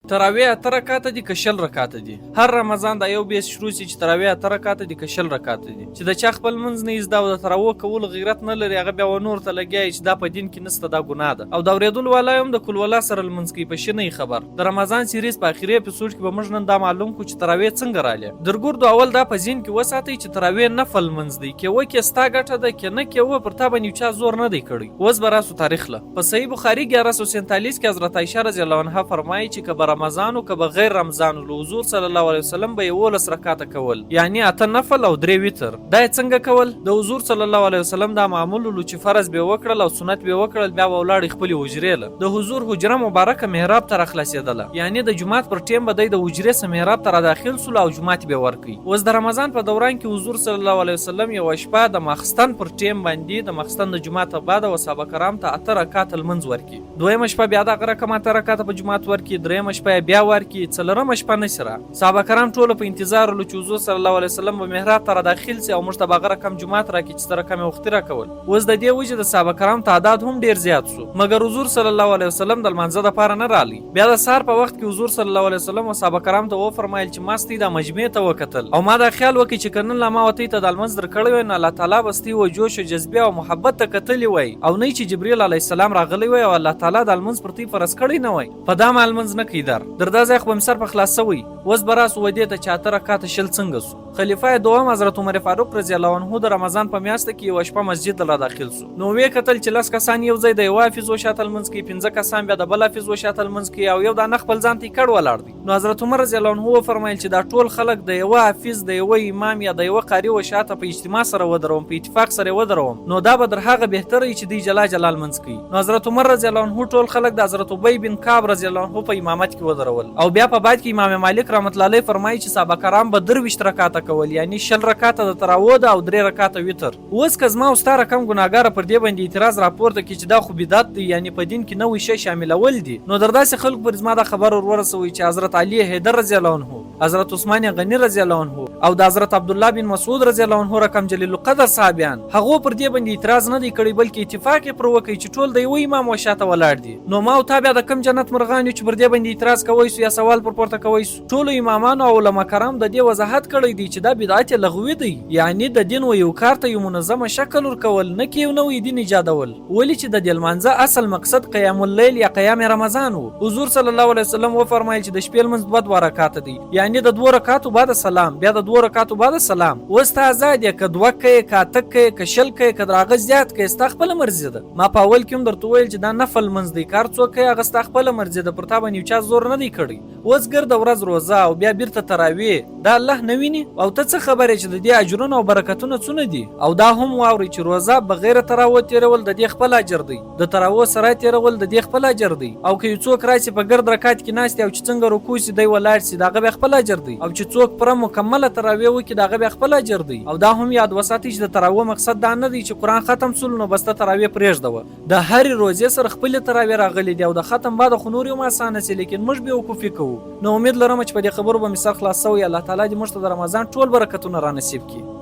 تراویح 8 رکعاته دي که 10 رکعاته دي. هر رمضان دا یو بیس شروع سي چې تراویح 8 رکعاته دي که 10 رکعاته دي. چې د چا خپل منځ نه زده او د تراویح کول غیرت نه لري هغه بیا ونور ته لګیږي چې دا په دین کې نسته، دا ګناه ده. او دا اورېدل والا هم د کل ولا سره المنځ کې په شنه خبر. د رمضان سیریز په اخیری اپیزود کې به موږ نن دا معلوم کو چې تراویح څنګه رااله. درګور اول دا په ذهن کې وساتئ چې تراویح نفل منځ دی، کې وکه ستا ګټه ده کې نه کې و پر تا باندې چا زور نه دی کړی. اوس براسو تاریخ له په صحیح بخاری 1147 کې حضرت عائشہ رضی الله عنها فرمایي چې که رمضان او که غیر رمضان له حضور صلی الله علیه وسلم به 11 رکعاته کول، یعنی 8 نفل او 3 وتر. دا څنګه کول؟ د حضور صلی الله علیه وسلم دا معمول لو چې فرض به وکړل او سنت به وکړل، بیا ولاړ خپل حجرې له د حضور حجره مبارکه محراب ته خلاصېدله، یعنی د جمعات پر ټیم به د حجرې سره محراب ته داخل سول او جمعات به ورکی. اوس د رمضان په دوران کې حضور صلی الله علیه وسلم یو شپه د مخستن پر ټیم باندې د مخستن د جمعات بعد او صحابه کرام ته 8 رکعات المنځ ورکی. دویمه شپه بیا د رکعات په جمعات ورکی، دریمه شپه بیا ورکی، څلورمه شپه نشره. صحابه کرام ټول په انتظار له چې حضور صلی الله علیه وسلم په محراب ته داخل سي او موږ ته بغیر کم جمعات راکې چې تر کم وخت را کول. اوس د دې وجه د صحابه کرام تعداد هم ډیر زیات شو، مګر حضور صلی الله علیه وسلم د منځه د پاره نه رالی. بیا د سحر په وخت کې حضور صلی الله علیه وسلم او صحابه کرام ته و فرمایل چې ماستی د مجمع ته وکتل او ما دا خیال وکړ چې کنن لا ما وتی ته د منځ در کړی نه الله تعالی بستی و جوش او جذبه او محبت ته کتلی وای او نه چې جبرئیل علیه السلام راغلی وای او الله تعالی د منځ پرتی فرض کړی نه وای. په دا مال منځ نه کیدار دردا ځای خو سر په خلاصوي. اوس براس ودی ته 4 رکعات شل څنګه سو. خلیفہ دوم حضرت عمر فاروق رضی الله عنه د رمضان په میاشت کې یو شپه مسجد لا داخل سو. نو وی کتل چې لاس کسان یو ځای د یو حافظ او شاتل منځ کې 15 کسان بیا د بل حافظ او شاتل منځ کې او یو د نخبل ځان تی کډ ولاړ دي. نو حضرت عمر رضی الله عنه فرمایل چې دا ټول خلک د یو حافظ د یو امام یا د یو قاری او شاته په اجتماع سره ودروم، په اتفاق سره ودروم، نو دا به در هغه بهتره چې دی جلال منځ کې. نو حضرت عمر رضی الله عنه ټول خلک د حضرت ابی بن کعب رضی الله عنه په امامت کې ودرول او بیا په بعد کې امام مالک رحمت الله علیه فرمایي چې صحابه کرام به 23 رکعاته کول، یعنی 10 رکعاته د تراویح او 3 رکعاته وتر. اوس که زما او ستا رقم ګناګار پر دې باندې اعتراض راپورته کې چې دا خو بدعت دی، یعنی په دین کې نوې شی شاملول دي، نو درداسې خلک پر زما دا خبر ورسوي چې حضرت علی حیدر رضی الله عنه، حضرت عثمان غنی رضی الله عنه او د حضرت عبد الله بن مسعود رضی الله عنه رقم جلیل القدر صحابیان هغه پر دې باندې اعتراض نه دی کړی، بلکې اتفاق پر وکړي چې ټول د یو امام وشاته ولاړ دي. نو ما او تابع د کم جنت مرغان چې پر دې باندې اعتراض کوي سو یا سوال پر پورته کوي سو. ټول امامانو او علما کرام د دې وضاحت کړی دی چې دا بدعت لغوی دی، یعنی د دین و یو کار ته یو منظمه شکل ورکول، نه کې یو نوې دین ایجادول. ولی چې د دې لمانځه اصل مقصد قیام اللیل یا قیام رمضان وو. حضور صلی الله علیه وسلم و فرمایل چې د شپې لمونځ 2 رکعات دي، یعنی د 2 رکعاتو بعد سلام، بیا د 2 رکعاتو بعد سلام. وستا آزاد یا ک 2 کې کا تک کې ک شل کې ک دراغه زیات کې است خپل مرزي ده. ما په اول کې هم درته ویل چې دا نفل منځ دی، کار څوک کې هغه است خپل مرزي ده، پر تا باندې چا زور نه دی کړی. اوس ګرد ورځ روزه او بیا بیرته تراویح، دا الله نه ویني او ته څه خبره چې د دې اجرونه او برکتونه څونه دي؟ او دا هم واوري چې روزه بغیر تراویح تیرول د دې خپل اجر دی، د تراویح سره تیرول د دې خپل اجر دی. او که څوک راشي په ګرد رکعت کې ناشته او چې څنګه رکوع سي دی ولاړ سي داغه خپل اجر دی، او چې څوک پر مکمله تراویح وکي داغه خپل اجر دی. او دا هم یاد وساتئ چې د تراویح مقصد دا نه دی چې قرآن ختم سول نو بس ته تراویح پرېږدوه. د هر روزې سره خپل تراویح راغلي دی او د ختم بعد خو نور یو آسانه سي، لیکن موږ به وقوفي کوو. نو امید لرم چې په دې خبرو به مثال خلاص شوی. الله تعالی دې موږ ته د رمضان ټول برکتونه را نصیب کړي.